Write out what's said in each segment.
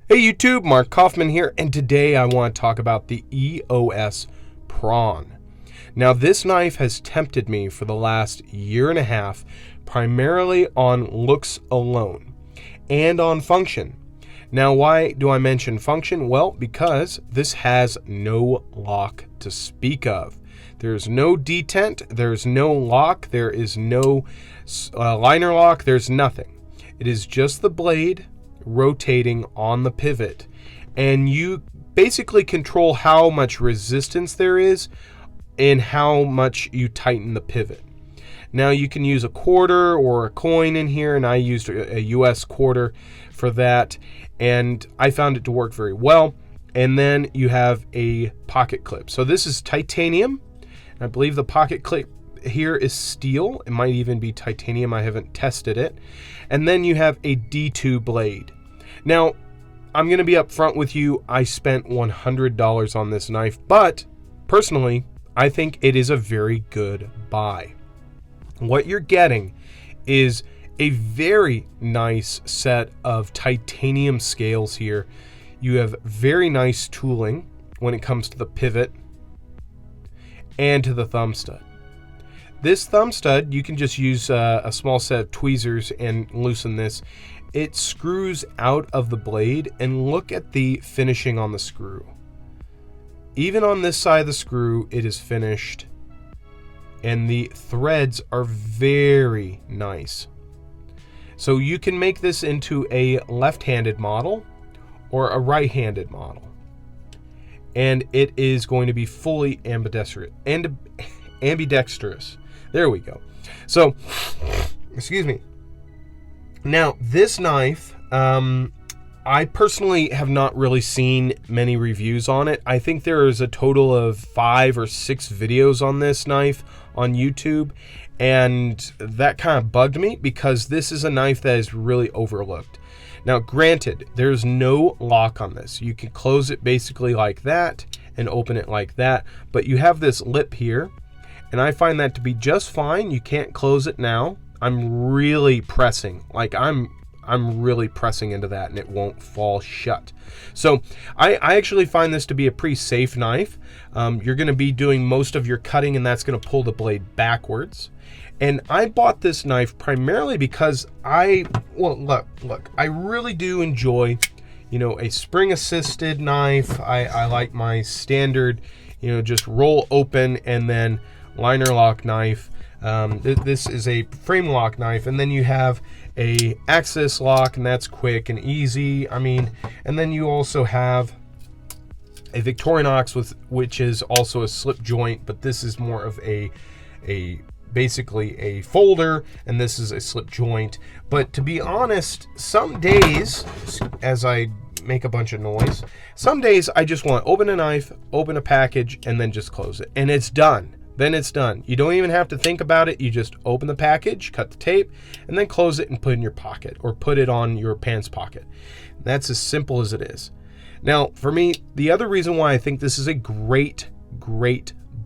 Hey YouTube, Mark Coffman here, and today I want to talk about the EOS Prawn. Now this knife has tempted me for the last year and a half, primarily on looks alone and on function. Now why do I mention function? Well, because this has no lock to speak of. There's no detent, there's no lock, there is no liner lock, there's nothing. It is just the blade rotating on the pivot, and you basically control how much resistance there is and how much you tighten the pivot. Now you can use a quarter or a coin in here, and I used a US quarter for that, and I found it to work very well. And then you have a pocket clip. So this is titanium. I believe the pocket clip here is steel. It might even be titanium. I haven't tested it. And then you have a D2 blade. Now, I'm going to be upfront with you. I spent $100 on this knife, but personally, I think it is a very good buy. What you're getting is a very nice set of titanium scales here. You have very nice tooling when it comes to the pivot and to the thumb stud. This thumb stud, you can just use a small set of tweezers and loosen this. It screws out of the blade, and look at the finishing on the screw. Even on this side of the screw, it is finished, and the threads are very nice. So you can make this into a left-handed model or a right-handed model, and it is going to be fully ambidextrous. There we go. So, excuse me. Now, this knife, I personally have not really seen many reviews on it. I think there is a total of 5 or 6 videos on this knife on YouTube, and that kind of bugged me because this is a knife that is really overlooked. Now, granted, there's no lock on this. You can close it basically like that and open it like that, but you have this lip here, and I find that to be just fine. You can't close it now. I'm really pressing, like I'm really pressing into that, and it won't fall shut. So I actually find this to be a pretty safe knife. You're going to be doing most of your cutting, and that's going to pull the blade backwards. And I bought this knife primarily because look, I really do enjoy, a spring assisted knife. I like my standard, just roll open and then liner lock knife. This is a frame lock knife, and then you have a axis lock, and that's quick and easy. And then you also have a Victorinox which is also a slip joint, but this is more of basically a folder, and this is a slip joint. But to be honest, some days, as I make a bunch of noise, some days I just want to open a knife, open a package, and then just close it, and it's done. Then it's done. You don't even have to think about it. You just open the package, cut the tape, and then close it and put it in your pocket, or put it on your pants pocket. That's as simple as it is. Now, for me, the other reason why I think this is a great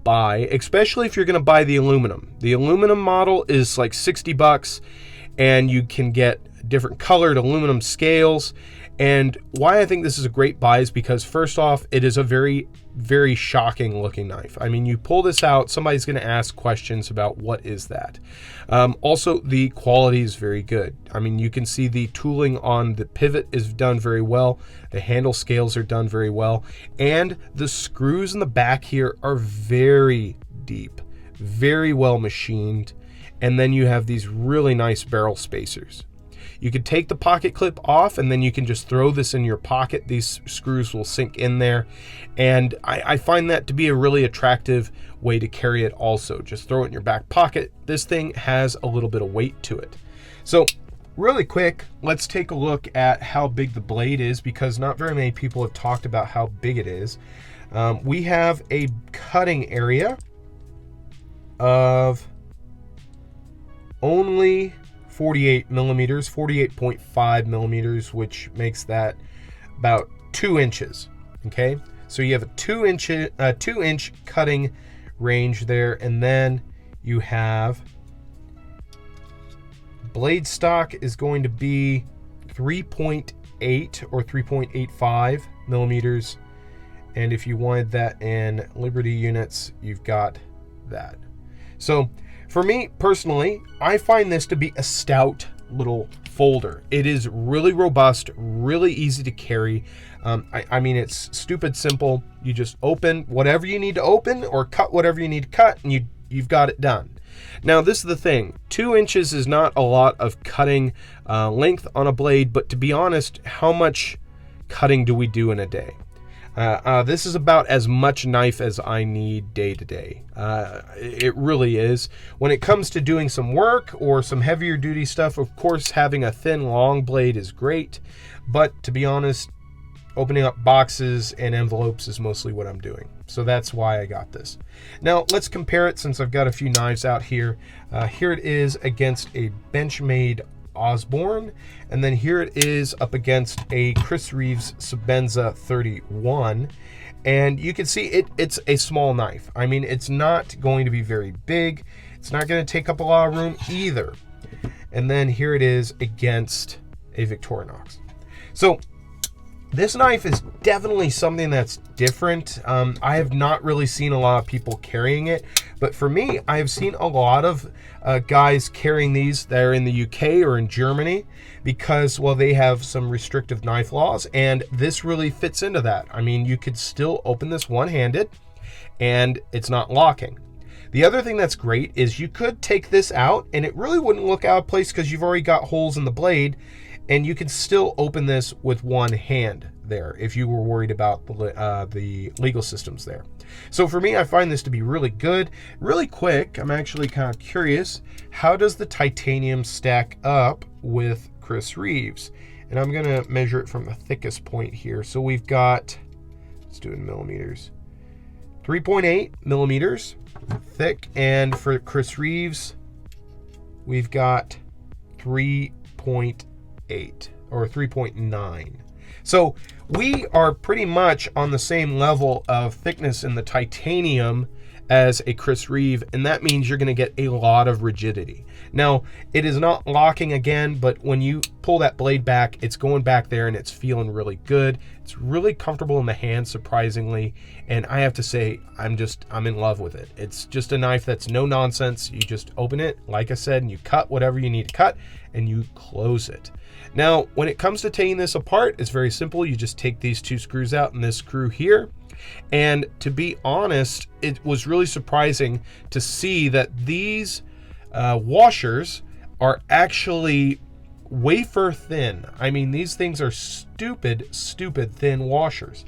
buy, especially if you're going to buy the aluminum. The aluminum model is like $60, and you can get different colored aluminum scales. And why I think this is a great buy is because, first off, it is a very shocking looking knife. You pull this out, somebody's going to ask questions about what is that. Also, the quality is very good. You can see the tooling on the pivot is done very well. The handle scales are done very well. And the screws in the back here are very deep, very well machined. And then you have these really nice barrel spacers. You could take the pocket clip off, and then you can just throw this in your pocket. These screws will sink in there, and I find that to be a really attractive way to carry it also. Just throw it in your back pocket. This thing has a little bit of weight to it. So really quick, let's take a look at how big the blade is, because not very many people have talked about how big it is. We have a cutting area of only 48 millimeters, 48.5 millimeters, which makes that about 2 inches. Okay, so you have a 2 inch cutting range there, and then you have blade stock is going to be 3.8 or 3.85 millimeters. And if you wanted that in Liberty units, you've got that. So for me personally, I find this to be a stout little folder. It is really robust, really easy to carry. I mean, it's stupid simple. You just open whatever you need to open or cut whatever you need to cut, and you've got it done. Now, this is the thing. 2 inches is not a lot of cutting length on a blade, but to be honest, how much cutting do we do in a day? This is about as much knife as I need day to day. It really is. When it comes to doing some work or some heavier duty stuff, of course, having a thin, long blade is great. But to be honest, opening up boxes and envelopes is mostly what I'm doing. So that's why I got this. Now, let's compare it since I've got a few knives out here. Here it is against a Benchmade Osborne, and then here it is up against a Chris Reeves Sebenza 31, and you can see it's a small knife. I mean, it's not going to be very big. It's not going to take up a lot of room either. And then here it is against a Victorinox. So this knife is definitely something that's different. I have not really seen a lot of people carrying it, but for me, I have seen a lot of guys carrying these that are in the UK or in Germany because, well, they have some restrictive knife laws, and this really fits into that. I mean, you could still open this one-handed, and it's not locking. The other thing that's great is you could take this out, and it really wouldn't look out of place because you've already got holes in the blade, and you can still open this with one hand there if you were worried about the legal systems there. So for me, I find this to be really good, really quick. I'm actually kind of curious, how does the titanium stack up with Chris Reeves? And I'm gonna measure it from the thickest point here. So we've got, let's do it in millimeters, 3.8 millimeters thick, and for Chris Reeves, we've got 3.8 or 3.9. So we are pretty much on the same level of thickness in the titanium as a Chris Reeve, and that means you're going to get a lot of rigidity. Now, it is not locking again, but when you pull that blade back, it's going back there and it's feeling really good. It's really comfortable in the hand, surprisingly, and I have to say, I'm in love with it. It's just a knife that's no nonsense. You just open it, like I said, and you cut whatever you need to cut, and you close it. Now, when it comes to taking this apart, it's very simple. You just take these 2 screws out and this screw here. And to be honest, it was really surprising to see that these washers are actually wafer thin. I mean, these things are stupid thin washers.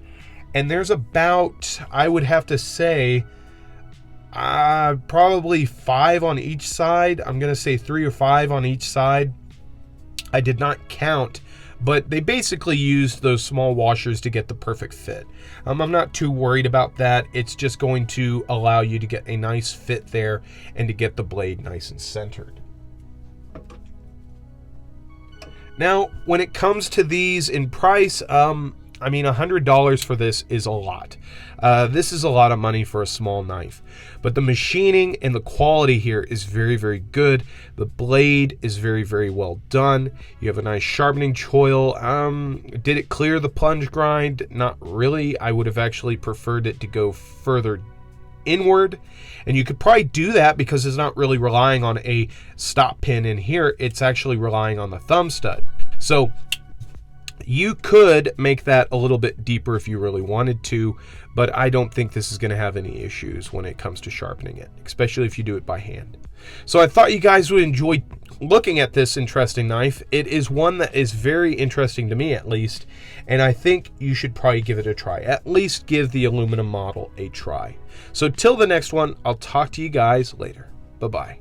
And there's about, I would have to say, probably 5 on each side. I'm going to say 3 or 5 on each side. I did not count, but they basically used those small washers to get the perfect fit. I'm not too worried about that. It's just going to allow you to get a nice fit there and to get the blade nice and centered. Now, when it comes to these in price, I mean, $100 for this is a lot. This is a lot of money for a small knife. But the machining and the quality here is very, very good. The blade is very, very well done. You have a nice sharpening choil. Did it clear the plunge grind? Not really. I would have actually preferred it to go further inward. And you could probably do that because it's not really relying on a stop pin in here. It's actually relying on the thumb stud. So you could make that a little bit deeper if you really wanted to, but I don't think this is going to have any issues when it comes to sharpening it, especially if you do it by hand. So I thought you guys would enjoy looking at this interesting knife. It is one that is very interesting to me, at least, and I think you should probably give it a try. At least give the aluminum model a try. So till the next one, I'll talk to you guys later. Bye-bye.